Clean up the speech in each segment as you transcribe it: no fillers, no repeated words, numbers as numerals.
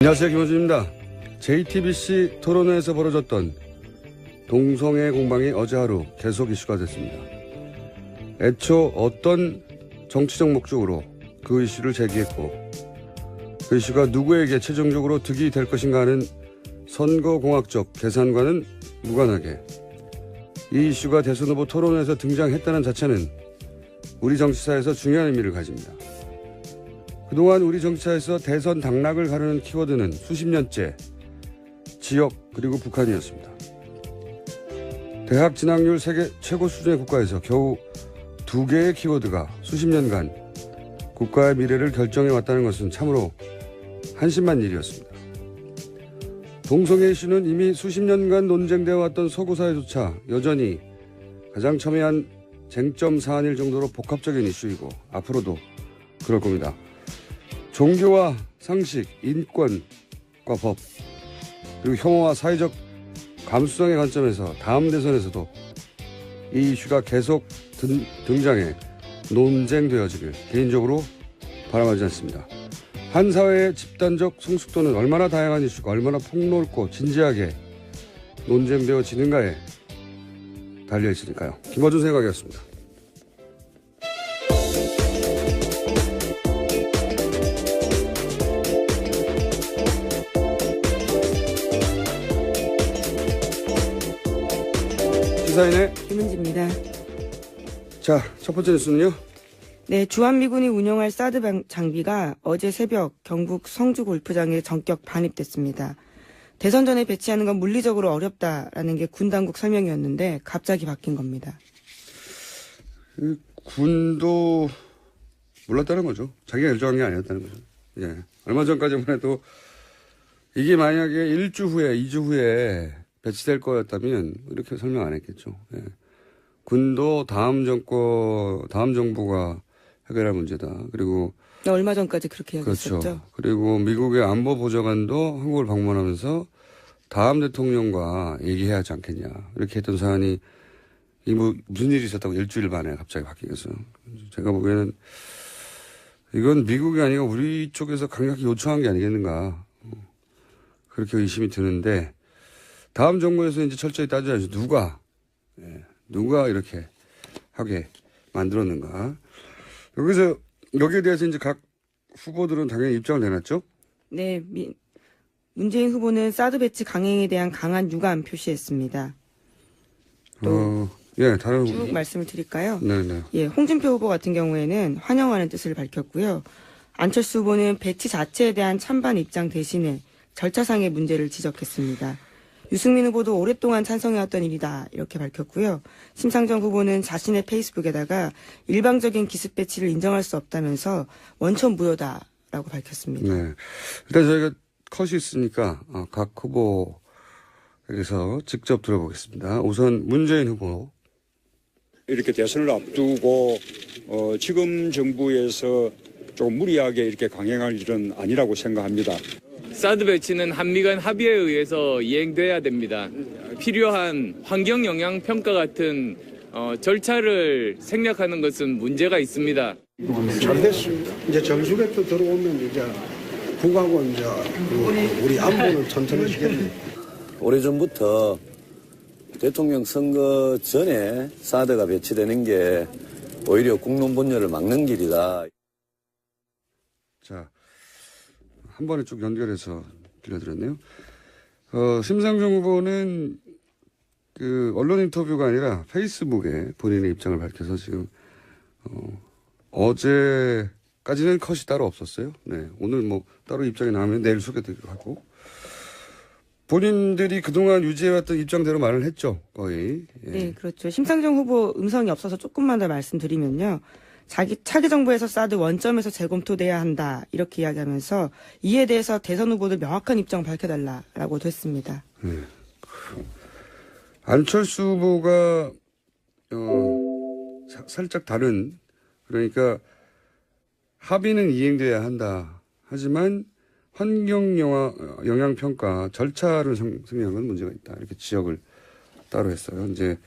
안녕하세요, 김원준입니다. JTBC 토론회에서 벌어졌던 동성애 공방이 어제 하루 계속 이슈가 됐습니다. 애초 어떤 정치적 목적으로 그 이슈를 제기했고 그 이슈가 누구에게 최종적으로 득이 될 것인가 하는 선거공학적 계산과는 무관하게 이 이슈가 대선 후보 토론회에서 등장했다는 자체는 우리 정치사에서 중요한 의미를 가집니다. 그동안 우리 정치사에서 대선 당락을 가르는 키워드는 수십 년째 지역 그리고 북한이었습니다. 대학 진학률 세계 최고 수준의 국가에서 겨우 두 개의 키워드가 수십 년간 국가의 미래를 결정해왔다는 것은 참으로 한심한 일이었습니다. 동성애 이슈는 이미 수십 년간 논쟁되어 왔던 서구사회조차 여전히 가장 첨예한 쟁점 사안일 정도로 복합적인 이슈이고 앞으로도 그럴 겁니다. 종교와 상식, 인권과 법, 그리고 혐오와 사회적 감수성의 관점에서 다음 대선에서도 이 이슈가 계속 등장해 논쟁되어지길 개인적으로 바람하지 않습니다. 한 사회의 집단적 성숙도는 얼마나 다양한 이슈가 얼마나 폭넓고 진지하게 논쟁되어지는가에 달려있으니까요. 김어준 생각이었습니다. 시사인의 김은지입니다. 자, 첫 번째 뉴스는요. 네, 주한미군이 운영할 사드 장비가 어제 새벽 경북 성주 골프장에 전격 반입됐습니다. 대선 전에 배치하는 건 물리적으로 어렵다라는 게 군 당국 설명이었는데 갑자기 바뀐 겁니다. 군도 몰랐다는 거죠. 자기가 결정한 게 아니었다는 거죠. 예. 얼마 전까지만 해도 이게 만약에 1주 후에, 2주 후에 배치될 거였다면 이렇게 설명 안 했겠죠. 예. 군도 다음 정부가 해결할 문제다. 그리고 얼마 전까지 그렇게 얘기했었죠. 그렇죠. 그리고 미국의 안보 보좌관도 한국을 방문하면서 다음 대통령과 얘기해야 하지 않겠냐. 이렇게 했던 사안이 무슨 일이 있었다고 일주일 만에 갑자기 바뀌어서 제가 보기에는 이건 미국이 아니고 우리 쪽에서 강력히 요청한 게 아니겠는가. 그렇게 의심이 드는데 다음 정부에서 이제 철저히 따져야죠. 누가 이렇게 하게 만들었는가. 여기에 대해서 이제 각 후보들은 당연히 입장을 내놨죠? 네, 문재인 후보는 사드 배치 강행에 대한 강한 유감 표시했습니다. 다른 쭉 말씀을 드릴까요? 네네. 예, 홍준표 후보 같은 경우에는 환영하는 뜻을 밝혔고요. 안철수 후보는 배치 자체에 대한 찬반 입장 대신에 절차상의 문제를 지적했습니다. 유승민 후보도 오랫동안 찬성해왔던 일이다 이렇게 밝혔고요. 심상정 후보는 자신의 페이스북에다가 일방적인 기습 배치를 인정할 수 없다면서 원천 무효다라고 밝혔습니다. 네. 일단 저희가 컷이 있으니까 각 후보에게서 직접 들어보겠습니다. 우선 문재인 후보. 이렇게 대선을 앞두고 지금 정부에서 좀 무리하게 이렇게 강행할 일은 아니라고 생각합니다. 사드 배치는 한미 간 합의에 의해서 이행돼야 됩니다. 필요한 환경 영향 평가 같은 절차를 생략하는 것은 문제가 있습니다. 잘 됐습니다. 이제 정수백도 들어오면 이제 국하고 이제 우리 안보는 튼튼해지겠네요. 오래전부터 대통령 선거 전에 사드가 배치되는 게 오히려 국론 분열을 막는 길이다. 자, 한 번에 쭉 연결해서 들려드렸네요. 심상정 후보는 그 언론 인터뷰가 아니라 페이스북에 본인의 입장을 밝혀서 지금 어제까지는 컷이 따로 없었어요. 네, 오늘 뭐 따로 입장이 나오면 내일 소개드리기로 하고 본인들이 그동안 유지해왔던 입장대로 말을 했죠, 거의. 예. 네, 그렇죠. 심상정 후보 음성이 없어서 조금만 더 말씀드리면요. 차기 정부에서 사드 원점에서 재검토돼야 한다 이렇게 이야기하면서 이에 대해서 대선 후보들 명확한 입장 밝혀달라라고도 했습니다. 네. 안철수 후보가 살짝 다른 그러니까 합의는 이행돼야 한다. 하지만 환경 영향 평가 절차를 생략한 문제가 있다. 이렇게 지적을 따로 했어요. 이제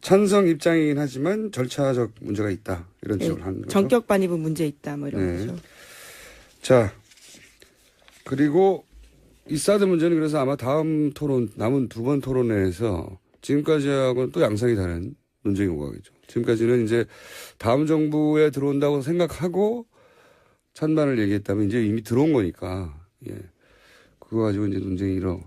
찬성 입장이긴 하지만 절차적 문제가 있다. 이런 지적을 하는 거죠. 전격 반입은 문제 있다. 뭐 이런 거죠. 자, 그리고 이 사드 문제는 그래서 아마 다음 토론, 남은 2번 토론회에서 지금까지하고는 또 양상이 다른 논쟁이 오가겠죠. 지금까지는 이제 다음 정부에 들어온다고 생각하고 찬반을 얘기했다면 이제 이미 들어온 거니까, 예. 그거 가지고 이제 논쟁이 일어날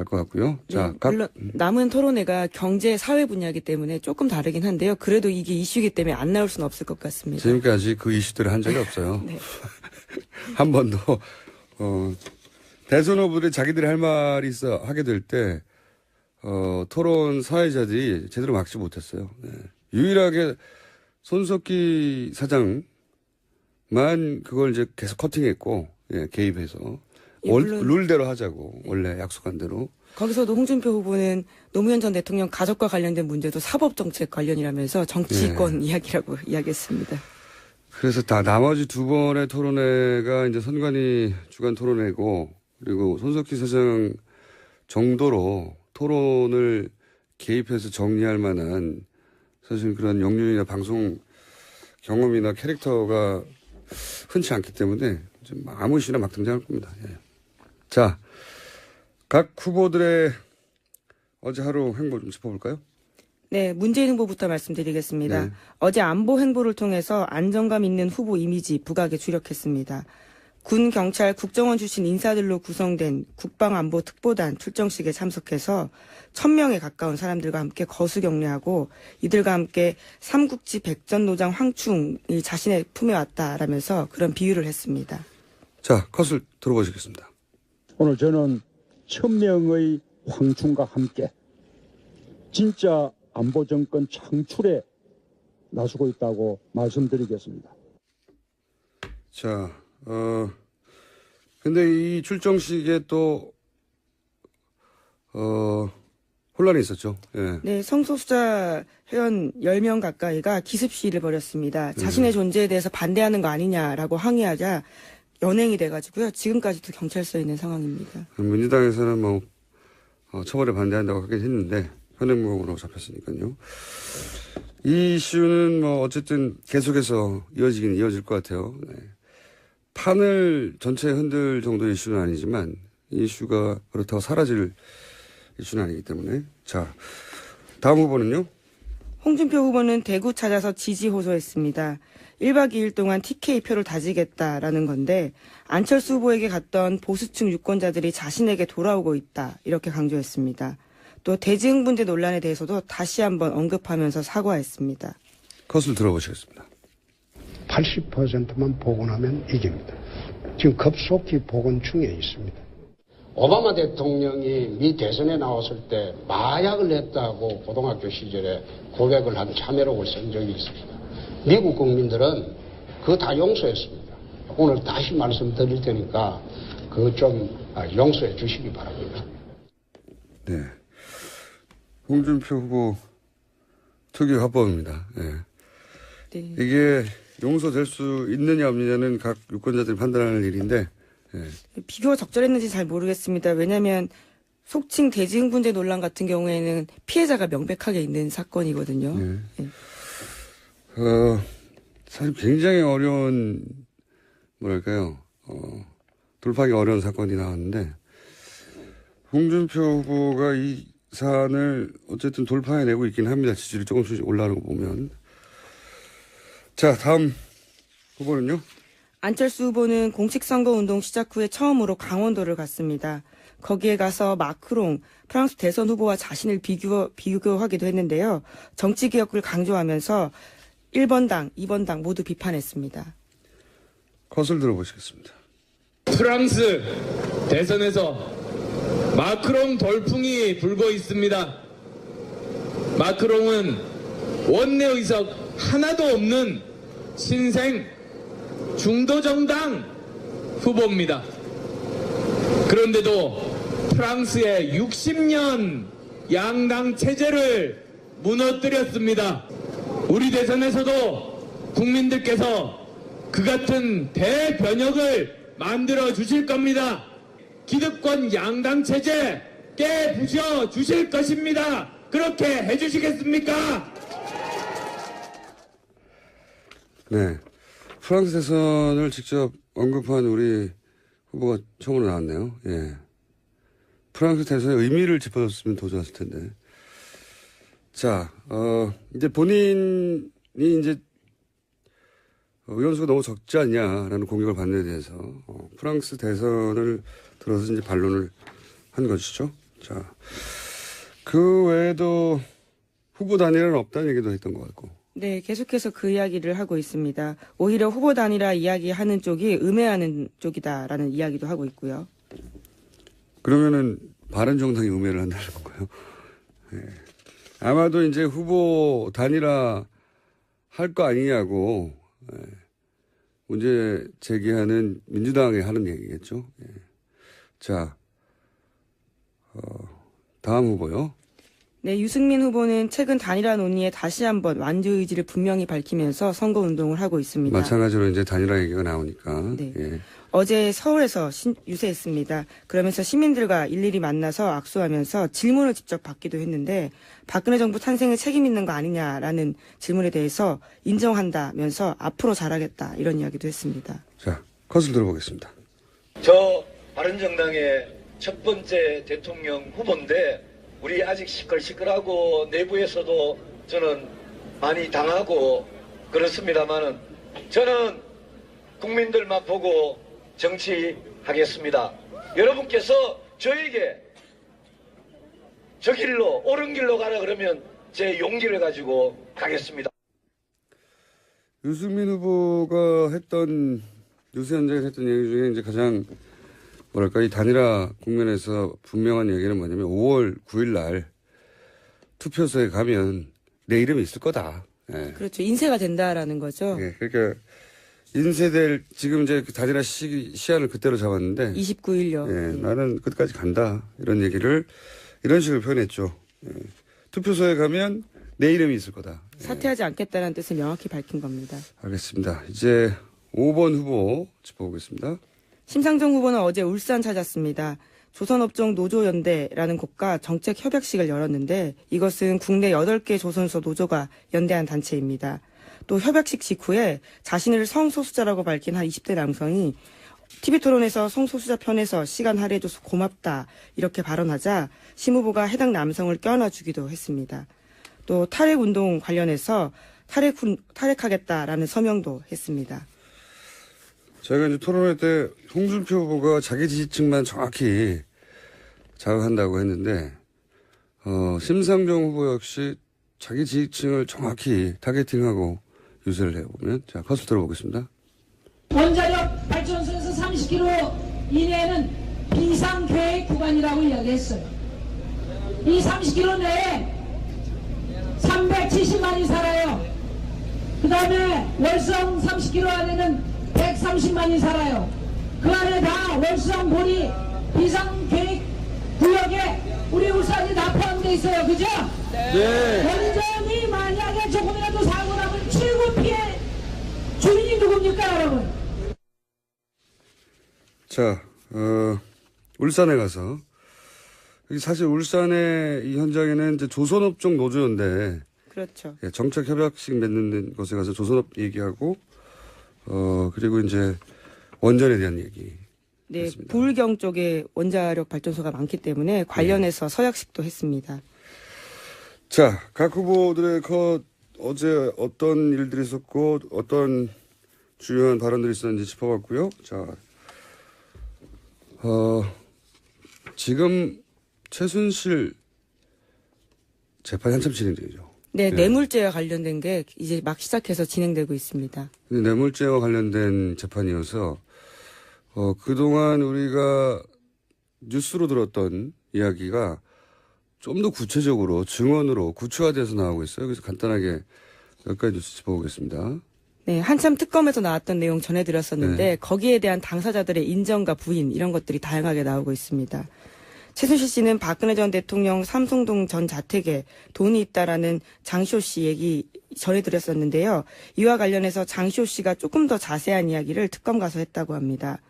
것 같고요. 자, 네, 물론 남은 토론회가 경제 사회 분야이기 때문에 조금 다르긴 한데요. 그래도 이게 이슈이기 때문에 안 나올 수는 없을 것 같습니다. 지금까지 그 이슈들을 한 적이 없어요. 네. 한 번도, 대선 후보들이 자기들이 할 말이 있어 하게 될 때, 토론 사회자들이 제대로 막지 못했어요. 네. 유일하게 손석희 사장만 그걸 이제 계속 커팅했고, 예, 개입해서. 예, 물론 룰대로 하자고, 원래 약속한 대로. 거기서도 홍준표 후보는 노무현 전 대통령 가족과 관련된 문제도 사법정책 관련이라면서 정치권 이야기라고 이야기했습니다. 그래서 나머지 2번의 토론회가 이제 선관위 주간 토론회고, 그리고 손석희 사장 정도로 토론을 개입해서 정리할 만한 사실 그런 역량이나 방송 경험이나 캐릭터가 흔치 않기 때문에 좀 아무 시나 막 등장할 겁니다. 예. 자, 각 후보들의 어제 하루 행보 좀 짚어볼까요? 네, 문재인 후보부터 말씀드리겠습니다. 네. 어제 안보 행보를 통해서 안정감 있는 후보 이미지 부각에 주력했습니다. 군, 경찰, 국정원 출신 인사들로 구성된 국방안보특보단 출정식에 참석해서 1000명에 가까운 사람들과 함께 거수 격려하고 이들과 함께 삼국지 백전노장 황충이 자신의 품에 왔다라면서 그런 비유를 했습니다. 자, 컷을 들어보시겠습니다. 오늘 저는 1000명의 황충과 함께 진짜 안보정권 창출에 나서고 있다고 말씀드리겠습니다. 자, 근데 이 출정식에 또, 혼란이 있었죠. 예. 네, 성소수자 회원 10명 가까이가 기습 시위를 벌였습니다. 자신의 존재에 대해서 반대하는 거 아니냐라고 항의하자 연행이 돼가지고요. 지금까지도 경찰서에 있는 상황입니다. 민주당에서는 뭐, 처벌에 반대한다고 하긴 했는데, 현행무역으로 잡혔으니까요. 이 이슈는 뭐, 어쨌든 계속해서 이어지긴 이어질 것 같아요. 네. 판을 전체 흔들 정도의 이슈는 아니지만, 이 이슈가 그렇다고 사라질 이슈는 아니기 때문에. 자, 다음 후보는요? 홍준표 후보는 대구 찾아서 지지 호소했습니다. 1박 2일 동안 TK표를 다지겠다라는 건데 안철수 후보에게 갔던 보수층 유권자들이 자신에게 돌아오고 있다 이렇게 강조했습니다. 또 대지흥분제 논란에 대해서도 다시 한번 언급하면서 사과했습니다. 컷을 들어보시겠습니다. 80%만 복원하면 이깁니다. 지금 급속히 복원 중에 있습니다. 오바마 대통령이 미 대선에 나왔을 때 마약을 했다고 고등학교 시절에 고백을 한 참여록을 쓴 적이 있습니다. 미국 국민들은 그거 다 용서했습니다. 오늘 다시 말씀드릴 테니까 그거 좀 용서해 주시기 바랍니다. 네. 홍준표 후보 특유 화법입니다. 네. 네. 이게 용서될 수 있느냐 없느냐는 각 유권자들이 판단하는 일인데, 네. 비교가 적절했는지 잘 모르겠습니다. 왜냐하면 속칭 대지흥분제 논란 같은 경우에는 피해자가 명백하게 있는 사건이거든요. 네. 네. 사실 굉장히 어려운, 뭐랄까요, 돌파하기 어려운 사건이 나왔는데, 홍준표 후보가 이 사안을 어쨌든 돌파해내고 있긴 합니다. 지지율이 조금씩 올라가는 거 보면. 자, 다음 후보는요? 안철수 후보는 공식선거운동 시작 후에 처음으로 강원도를 갔습니다. 거기에 가서 마크롱 프랑스 대선 후보와 자신을 비교하기도 했는데요. 정치개혁을 강조하면서 1번 당, 2번 당 모두 비판했습니다. 컷을 들어보시겠습니다. 프랑스 대선에서 마크롱 돌풍이 불고 있습니다. 마크롱은 원내 의석 하나도 없는 신생 중도정당 후보입니다. 그런데도 프랑스의 60년 양당 체제를 무너뜨렸습니다. 우리 대선에서도 국민들께서 그 같은 대변혁을 만들어 주실 겁니다. 기득권 양당 체제 깨부셔 주실 것입니다. 그렇게 해주시겠습니까? 네. 프랑스 대선을 직접 언급한 우리 후보가 처음으로 나왔네요. 예. 프랑스 대선의 의미를 짚어줬으면 더 좋았을 텐데. 자, 이제 본인이 이제 의원수가 너무 적지 않냐라는 공격을 받는 데 대해서 프랑스 대선을 들어서 이제 반론을 한 것이죠. 자, 그 외에도 후보 단일화는 없다는 얘기도 했던 것 같고. 네, 계속해서 그 이야기를 하고 있습니다. 오히려 후보 단일화 이야기하는 쪽이 음해하는 쪽이다라는 이야기도 하고 있고요. 그러면은 바른정당이 음해를 한다는 건가요? 네. 아마도 이제 후보 단일화 할 거 아니냐고 문제 제기하는 민주당이 하는 얘기겠죠. 예. 자, 다음 후보요. 네, 유승민 후보는 최근 단일화 논의에 다시 한번 완주 의지를 분명히 밝히면서 선거 운동을 하고 있습니다. 마찬가지로 이제 단일화 얘기가 나오니까. 네. 예. 어제 서울에서 유세했습니다. 그러면서 시민들과 일일이 만나서 악수하면서 질문을 직접 받기도 했는데 박근혜 정부 탄생에 책임 있는 거 아니냐라는 질문에 대해서 인정한다면서 앞으로 잘하겠다 이런 이야기도 했습니다. 자, 컷을 들어보겠습니다. 저 바른정당의 첫 번째 대통령 후보인데 우리 아직 시끌시끌하고 내부에서도 저는 많이 당하고 그렇습니다만은 저는 국민들만 보고 정치하겠습니다. 여러분께서 저에게 저 길로 옳은 길로 가라 그러면 제 용기를 가지고 가겠습니다. 유승민 후보가 했던 유세 현장에서 했던 얘기 중에 이제 가장 뭐랄까 이 단일화 국면에서 분명한 얘기는 뭐냐면 5월 9일 날 투표소에 가면 내 이름이 있을 거다. 예. 그렇죠. 인쇄가 된다라는 거죠. 예, 그러니까 인쇄될 지금 이제 그 단일화 시한을 그때로 잡았는데 29일요. 예, 나는 끝까지 간다 이런 얘기를 이런 식으로 표현했죠. 예. 투표소에 가면 내 이름이 있을 거다. 예. 사퇴하지 않겠다는 뜻을 명확히 밝힌 겁니다. 알겠습니다. 이제 5번 후보 짚어보겠습니다. 심상정 후보는 어제 울산 찾았습니다. 조선업종 노조연대라는 곳과 정책협약식을 열었는데 이것은 국내 8개 조선소 노조가 연대한 단체입니다. 또 협약식 직후에 자신을 성소수자라고 밝힌 한 20대 남성이 TV토론에서 성소수자 편에서 시간 할애해줘서 고맙다 이렇게 발언하자 심 후보가 해당 남성을 껴안아주기도 했습니다. 또 탈핵운동 관련해서 탈핵하겠다라는 서명도 했습니다. 저희가 이제 토론회 때 홍준표 후보가 자기 지지층만 정확히 자극한다고 했는데, 심상정 후보 역시 자기 지지층을 정확히 타겟팅하고 유세를 해보면, 자, 컷을 들어보겠습니다. 원자력 발전소에서 30km 이내에는 비상계획 구간이라고 이야기했어요. 이 30km 내에 370만이 살아요. 그 다음에 월성 30km 안에는 130만이 살아요. 그 안에 다 월성 보리 비상계획 구역에 우리 울산이 다 포함되어 있어요. 그죠? 네. 원전이 만약에 조금이라도 사고 나면 최고 피해 주인이 누굽니까, 여러분? 자, 울산에 가서, 사실 울산의 이 현장에는 이제 조선업종 노조연대. 그렇죠. 예, 정책 협약식 맺는 곳에 가서 조선업 얘기하고, 그리고 이제 원전에 대한 얘기. 네, 했습니다. 부울경 쪽에 원자력 발전소가 많기 때문에 관련해서 서약식도 했습니다. 자, 각 후보들의 어제 어떤 일들이 있었고 어떤 주요한 발언들이 있었는지 짚어봤고요. 자, 지금 최순실 재판이 한참 진행 중이죠. 네, 뇌물죄와 관련된 게 이제 막 시작해서 진행되고 있습니다. 뇌물죄와 관련된 재판이어서 그동안 우리가 뉴스로 들었던 이야기가 좀 더 구체적으로 증언으로 구체화돼서 나오고 있어요. 그래서 간단하게 몇 가지 뉴스 짚어보겠습니다. 네, 한참 특검에서 나왔던 내용 전해드렸었는데 거기에 대한 당사자들의 인정과 부인 이런 것들이 다양하게 나오고 있습니다. 최순실 씨는 박근혜 전 대통령 삼성동 전 자택에 돈이 있다라는 장시호 씨 얘기 전해드렸었는데요. 이와 관련해서 장시호 씨가 조금 더 자세한 이야기를 특검 가서 했다고 합니다.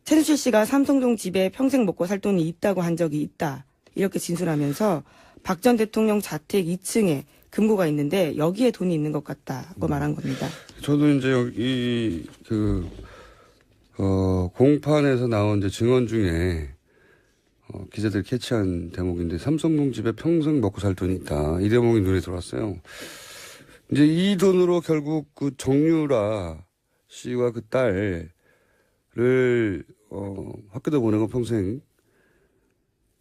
최순실 씨가 삼성동 집에 평생 먹고 살 돈이 있다고 한 적이 있다. 이렇게 진술하면서 박 전 대통령 자택 2층에 금고가 있는데 여기에 돈이 있는 것 같다고 말한 겁니다. 저도 이제 여기 공판에서 나온 이제 증언 중에 기자들이 캐치한 대목인데 삼성동 집에 평생 먹고 살 돈이 있다. 이 대목이 눈에 들어왔어요. 이제 이 돈으로 결국 그 정유라 씨와 그 딸을 학교도 보내고 평생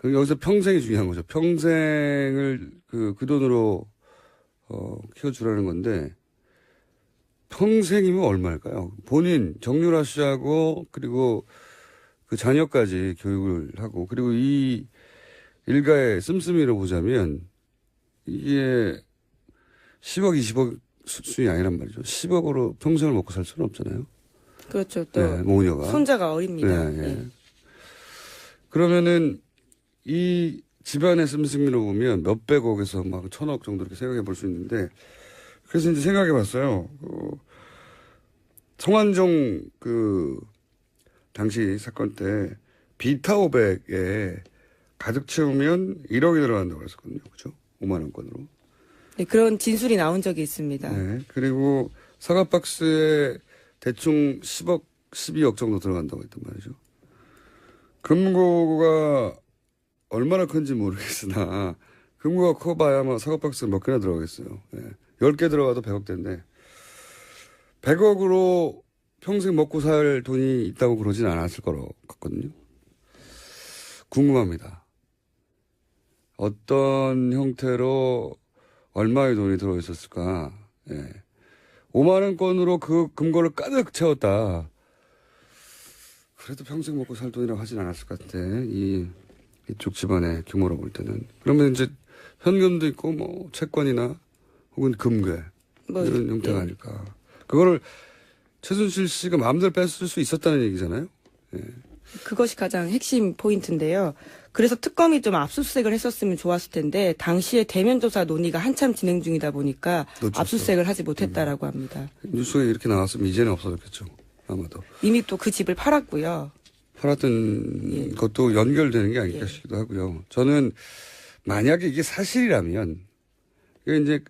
여기서 평생이 중요한 거죠. 평생을 그 돈으로 키워주라는 건데 평생이면 얼마일까요? 본인 정유라 씨하고 그리고 그 자녀까지 교육을 하고 그리고 이 일가의 씀씀이로 보자면 이게 10억 20억 수준이 아니란 말이죠. 10억으로 평생을 먹고 살 수는 없잖아요. 그렇죠. 또 네, 모녀가 손자가 어립니다. 네, 네. 네. 그러면은 이 집안의 씀씀이로 보면 몇백억에서 막 1,000억 정도 이렇게 생각해 볼 수 있는데 그래서 이제 생각해 봤어요. 성완종 당시 사건 때 비타오백에 가득 채우면 1억이 들어간다고 했었거든요. 그죠? 5만 원권으로. 네, 그런 진술이 나온 적이 있습니다. 네. 그리고 사과 박스에 대충 10억, 12억 정도 들어간다고 했단 말이죠. 금고가 얼마나 큰지 모르겠으나 금고가 커봐야 아마 사과 박스 몇 개나 들어가겠어요. 네. 10개 들어가도 100억대인데 100억으로 평생 먹고 살 돈이 있다고 그러진 않았을 거로 같거든요. 궁금합니다. 어떤 형태로 얼마의 돈이 들어있었을까. 예. 5만 원권으로 그 금고를 가득 채웠다. 그래도 평생 먹고 살 돈이라고 하진 않았을 것 같아. 이쪽 집안의 규모로 볼 때는. 그러면 이제 현금도 있고 뭐 채권이나 혹은 금괴 이런 형태가 아닐까. 그거를 최순실 씨가 마음대로 뺐을 수 있었다는 얘기잖아요. 예. 그것이 가장 핵심 포인트인데요. 그래서 특검이 좀 압수수색을 했었으면 좋았을 텐데 당시에 대면 조사 논의가 한참 진행 중이다 보니까 놓쳤어. 압수수색을 하지 못했다라고 합니다. 뉴스에 이렇게 나왔으면 이제는 없어졌겠죠. 아마도. 이미 또 그 집을 팔았고요. 팔았던 것도 연결되는 게 아닐까 싶기도 하고요. 저는 만약에 이게 사실이라면 이게 이제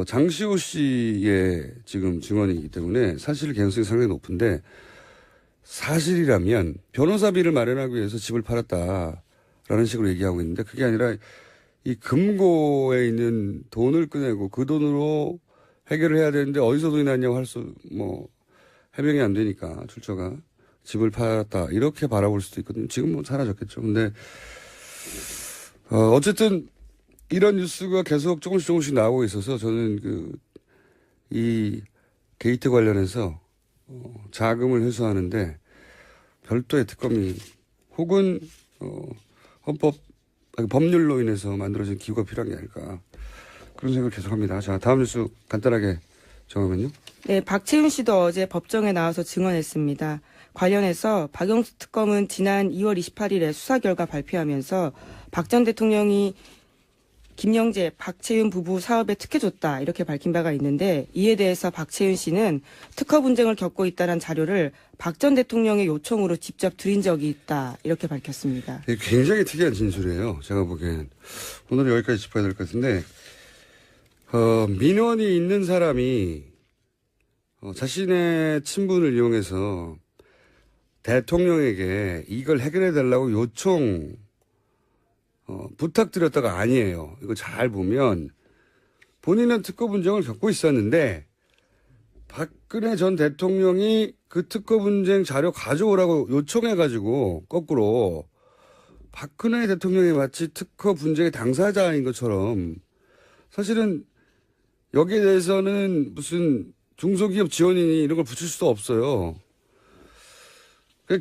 장시호 씨의 지금 증언이기 때문에 사실 개연성이 상당히 높은데 사실이라면 변호사비를 마련하기 위해서 집을 팔았다라는 식으로 얘기하고 있는데 그게 아니라 이 금고에 있는 돈을 꺼내고 그 돈으로 해결을 해야 되는데 어디서 돈이 났냐고 할 수 해명이 안 되니까 출처가 집을 팔았다 이렇게 바라볼 수도 있거든요. 지금 뭐 사라졌겠죠. 근데 어쨌든 이런 뉴스가 계속 조금씩 나오고 있어서 저는 이 게이트 관련해서 자금을 회수하는데 별도의 특검이 혹은 법률로 인해서 만들어진 기구가 필요한 게 아닐까 그런 생각을 계속합니다. 자, 다음 뉴스 간단하게 정하면요. 네, 박채윤 씨도 어제 법정에 나와서 증언했습니다. 관련해서 박영수 특검은 지난 2월 28일에 수사 결과 발표하면서 박 전 대통령이 김영재, 박채윤 부부 사업에 특혜줬다 이렇게 밝힌 바가 있는데 이에 대해서 박채윤 씨는 특허 분쟁을 겪고 있다는 자료를 박 전 대통령의 요청으로 직접 드린 적이 있다 이렇게 밝혔습니다. 굉장히 특이한 진술이에요. 제가 보기엔. 오늘 여기까지 짚어야 될 것 같은데 민원이 있는 사람이 자신의 친분을 이용해서 대통령에게 이걸 해결해 달라고 부탁드렸다가 아니에요. 이거 잘 보면 본인은 특허 분쟁을 겪고 있었는데 박근혜 전 대통령이 그 특허 분쟁 자료 가져오라고 요청해가지고 거꾸로 박근혜 대통령이 마치 특허 분쟁의 당사자인 것처럼 사실은 여기에 대해서는 무슨 중소기업 지원인이 이런 걸 붙일 수도 없어요.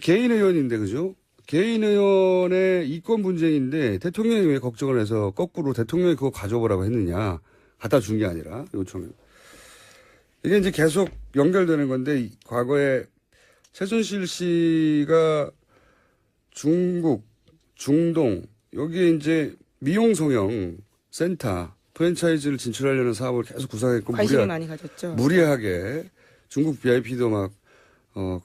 개인 의원인데 그죠? 개인 의원의 이권 분쟁인데 대통령이 왜 걱정을 해서 거꾸로 대통령이 그거 가져오라고 했느냐. 갖다 준 게 아니라 요청을. 이게 이제 계속 연결되는 건데 과거에 최순실 씨가 중국, 중동 여기에 이제 미용 성형 센터 프랜차이즈를 진출하려는 사업을 계속 구상했고 관심이 많이 가졌죠. 무리하게 중국 VIP도 막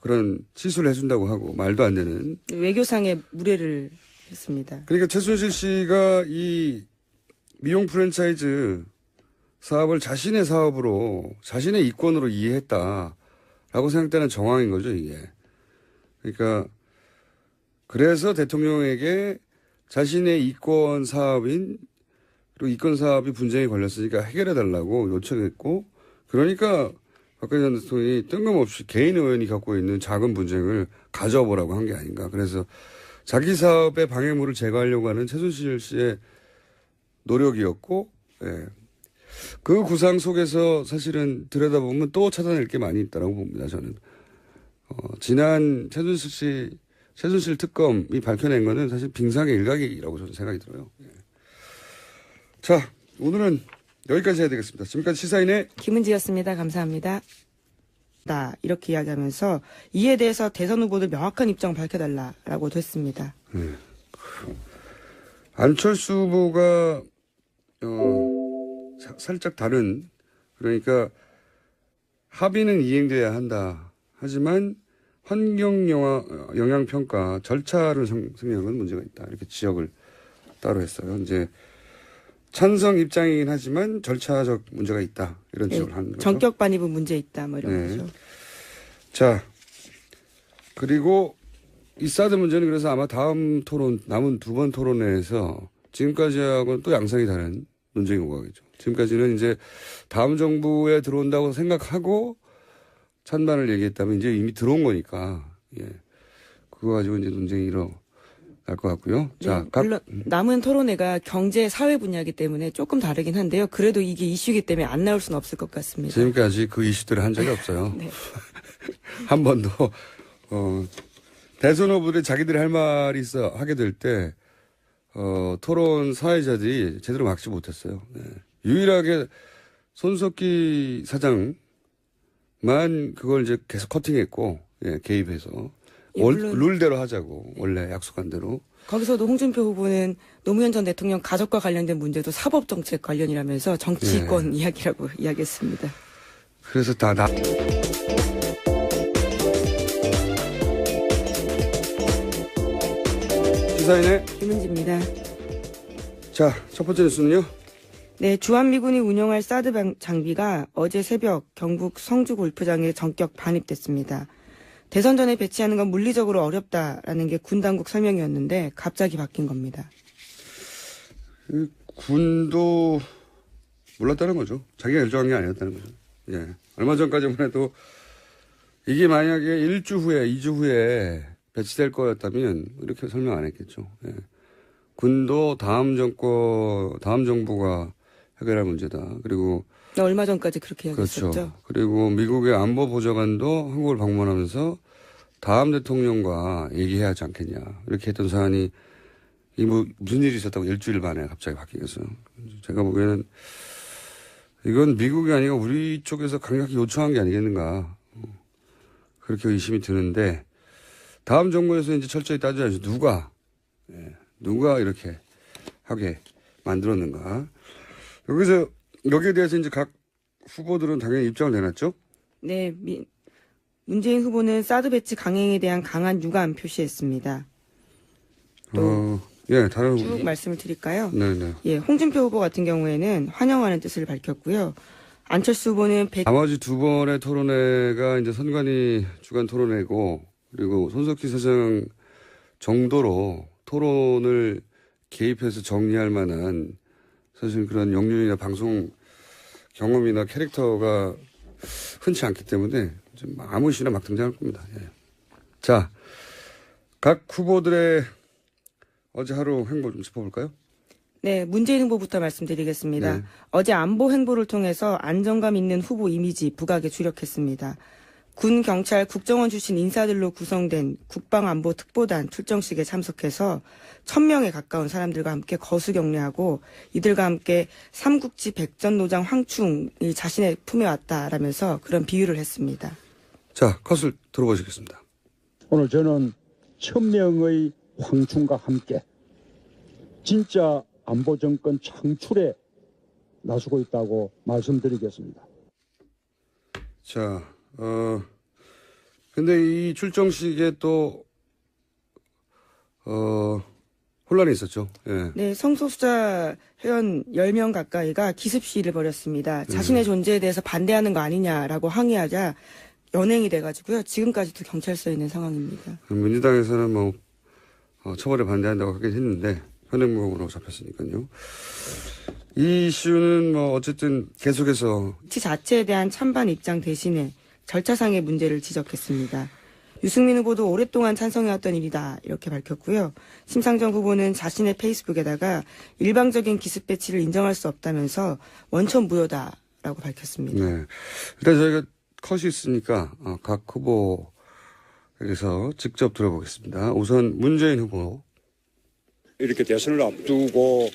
그런 시술을 해준다고 하고 말도 안 되는 외교상의 무례를 했습니다. 그러니까 최순실 씨가 이 미용 프랜차이즈 사업을 자신의 사업으로 자신의 이권으로 이해했다라고 생각되는 정황인 거죠 이게. 그러니까 그래서 대통령에게 자신의 이권 사업인 그리고 이권 사업이 분쟁이 걸렸으니까 해결해달라고 요청했고 그러니까 박근혜 전 대통령이 뜬금없이 개인 의원이 겪고 있는 작은 분쟁을 가져보라고 한 게 아닌가. 그래서 자기 사업의 방해물을 제거하려고 하는 최순실 씨의 노력이었고 예. 그 구상 속에서 사실은 들여다보면 또 찾아낼 게 많이 있다고 봅니다. 저는 지난 최순실 특검이 밝혀낸 거는 사실 빙상의 일각이라고 저는 생각이 들어요. 예. 자, 오늘은 여기까지 해야 되겠습니다. 지금까지 시사인의 김은지였습니다. 감사합니다. 이렇게 이야기하면서 이에 대해서 대선 후보들 명확한 입장 밝혀달라고도 했습니다. 안철수 후보가 살짝 다른 그러니까 합의는 이행돼야 한다. 하지만 환경 영향 평가 절차를 승인한 건 문제가 있다. 이렇게 지적을 따로 했어요. 이제 찬성 입장이긴 하지만 절차적 문제가 있다. 이런 지적을 하는 거죠. 전격 반입은 문제 있다. 뭐 이런 거죠. 자, 그리고 이 사드 문제는 그래서 아마 다음 토론, 남은 두 번 토론회에서 지금까지하고는 또 양상이 다른 논쟁이 오가겠죠. 지금까지는 이제 다음 정부에 들어온다고 생각하고 찬반을 얘기했다면 이제 이미 들어온 거니까, 예. 그거 가지고 이제 논쟁이 일어날 것 같고요. 자, 물론 남은 토론회가 경제 사회 분야이기 때문에 조금 다르긴 한데요. 그래도 이게 이슈이기 때문에 안 나올 수는 없을 것 같습니다. 지금까지 그 이슈들을 한 적이 없어요. 네. 한 번도, 대선 후보들이 자기들이 할 말이 있어 하게 될 때, 토론 사회자들이 제대로 막지 못했어요. 네. 유일하게 손석희 사장만 그걸 이제 계속 커팅했고, 예, 개입해서. 예, 물론 룰대로 하자고, 원래 약속한 대로. 거기서도 홍준표 후보는 노무현 전 대통령 가족과 관련된 문제도 사법정책 관련이라면서 정치권 이야기라고 이야기했습니다. 그래서 시사인의 김은지입니다. 자, 첫 번째 뉴스는요? 네, 주한미군이 운영할 사드 장비가 어제 새벽 경북 성주 골프장에 전격 반입됐습니다. 대선 전에 배치하는 건 물리적으로 어렵다라는 게 군 당국 설명이었는데 갑자기 바뀐 겁니다. 군도 몰랐다는 거죠. 자기가 결정한 게 아니었다는 거죠. 예. 얼마 전까지만 해도 이게 만약에 1주 후에, 2주 후에 배치될 거였다면 이렇게 설명 안 했겠죠. 예. 군도 다음 정부가 해결할 문제다. 그리고 얼마 전까지 그렇게 이야기했었죠. 그렇죠. 그리고 미국의 안보 보좌관도 한국을 방문하면서 다음 대통령과 얘기해야 하지 않겠냐. 이렇게 했던 사안이 무슨 일이 있었다고 일주일 만에 갑자기 바뀌겠어요. 제가 보기에는 이건 미국이 아니고 우리 쪽에서 강력히 요청한 게 아니겠는가. 그렇게 의심이 드는데 다음 정부에서 이제 철저히 따져야죠. 누가 이렇게 하게 만들었는가. 여기에 대해서 이제 각 후보들은 당연히 입장을 내놨죠? 네, 문재인 후보는 사드 배치 강행에 대한 강한 유감 표시했습니다. 다른 쭉 후보. 말씀을 드릴까요? 네네. 예, 홍준표 후보 같은 경우에는 환영하는 뜻을 밝혔고요. 안철수 후보는 나머지 두 번의 토론회가 이제 선관위 주간 토론회고 그리고 손석희 사장 정도로 토론을 개입해서 정리할 만한 사실 그런 역량이나 방송 경험이나 캐릭터가 흔치 않기 때문에 좀 아무 시나 막 등장할 겁니다. 예. 자, 각 후보들의 어제 하루 행보 좀 짚어볼까요? 네, 문재인 후보부터 말씀드리겠습니다. 네. 어제 안보 행보를 통해서 안정감 있는 후보 이미지 부각에 주력했습니다. 군, 경찰, 국정원 출신 인사들로 구성된 국방안보특보단 출정식에 참석해서 1000명에 가까운 사람들과 함께 거수 격려하고 이들과 함께 삼국지 백전노장 황충이 자신의 품에 왔다라면서 그런 비유를 했습니다. 자, 컷을 들어보시겠습니다. 오늘 저는 1000명의 황충과 함께 진짜 안보정권 창출에 나서고 있다고 말씀드리겠습니다. 자, 근데 이 출정식에 또, 혼란이 있었죠. 예. 네, 성소수자 회원 10명 가까이가 기습 시위를 벌였습니다. 자신의 존재에 대해서 반대하는 거 아니냐라고 항의하자 연행이 돼가지고요. 지금까지도 경찰서에 있는 상황입니다. 민주당에서는 처벌에 반대한다고 하긴 했는데 현행범으로 잡혔으니까요. 이 이슈는 어쨌든 계속해서 배치 자체에 대한 찬반 입장 대신에 절차상의 문제를 지적했습니다. 유승민 후보도 오랫동안 찬성해왔던 일이다 이렇게 밝혔고요. 심상정 후보는 자신의 페이스북에다가 일방적인 기습 배치를 인정할 수 없다면서 원천 무효다라고 밝혔습니다. 네. 일단 저희가 컷이 있으니까 각 후보에게서 직접 들어보겠습니다. 우선 문재인 후보. 이렇게 대선을 앞두고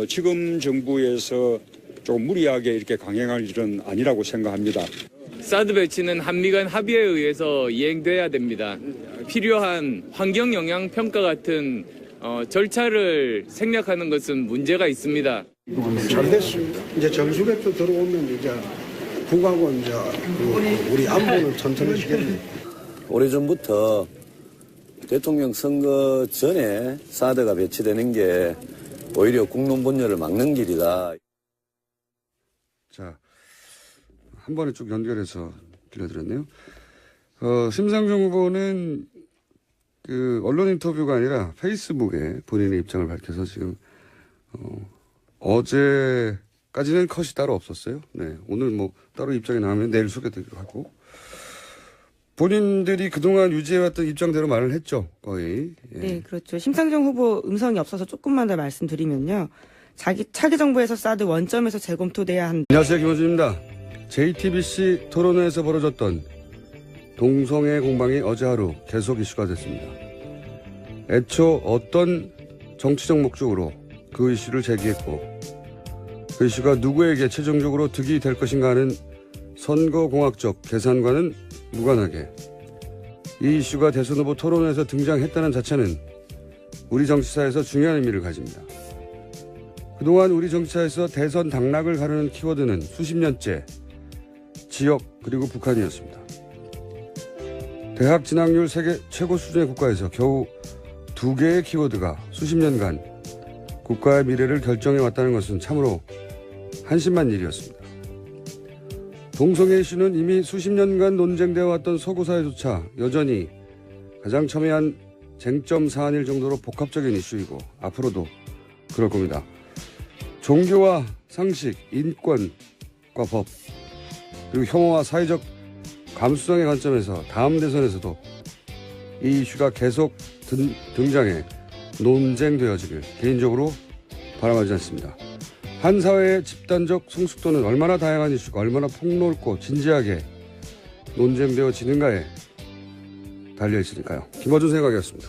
지금 정부에서 조금 무리하게 이렇게 강행할 일은 아니라고 생각합니다. 사드 배치는 한미 간 합의에 의해서 이행돼야 됩니다. 필요한 환경 영향 평가 같은 절차를 생략하는 것은 문제가 있습니다. 잘 됐습니다. 이제 정수배도 들어오면 이제 북하고 이제 우리 안보는 튼튼해지겠네. 오래전부터 대통령 선거 전에 사드가 배치되는 게 오히려 국론 분열을 막는 길이다. 자, 한 번에 쭉 연결해서 들려드렸네요. 심상정 후보는 언론 인터뷰가 아니라 페이스북에 본인의 입장을 밝혀서 지금 어제까지는 컷이 따로 없었어요. 네, 오늘 따로 입장이 나오면 내일 소개드리기로 하고 본인들이 그동안 유지해왔던 입장대로 말을 했죠, 거의. 예. 네, 그렇죠. 심상정 후보 음성이 없어서 조금만 더 말씀드리면요. 차기 정부에서 사드 원점에서 재검토돼야 한다. 안녕하세요, 김원준입니다. JTBC 토론회에서 벌어졌던 동성애 공방이 어제 하루 계속 이슈가 됐습니다. 애초 어떤 정치적 목적으로 그 이슈를 제기했고 그 이슈가 누구에게 최종적으로 득이 될 것인가 하는 선거공학적 계산과는 무관하게 이 이슈가 대선 후보 토론회에서 등장했다는 자체는 우리 정치사에서 중요한 의미를 가집니다. 그동안 우리 정치사에서 대선 당락을 가르는 키워드는 수십 년째 지역 그리고 북한이었습니다. 대학 진학률 세계 최고 수준의 국가에서 겨우 2개의 키워드가 수십 년간 국가의 미래를 결정해왔다는 것은 참으로 한심한 일이었습니다. 동성애 이슈는 이미 수십 년간 논쟁되어 왔던 서구사회조차 여전히 가장 첨예한 쟁점 사안일 정도로 복합적인 이슈이고 앞으로도 그럴 겁니다. 종교와 상식, 인권과 법, 그리고 혐오와 사회적 감수성의 관점에서 다음 대선에서도 이 이슈가 계속 등장해 논쟁되어지길 개인적으로 바람하지 않습니다. 한 사회의 집단적 성숙도는 얼마나 다양한 이슈가 얼마나 폭넓고 진지하게 논쟁되어지는가에 달려있으니까요. 김어준 생각이었습니다.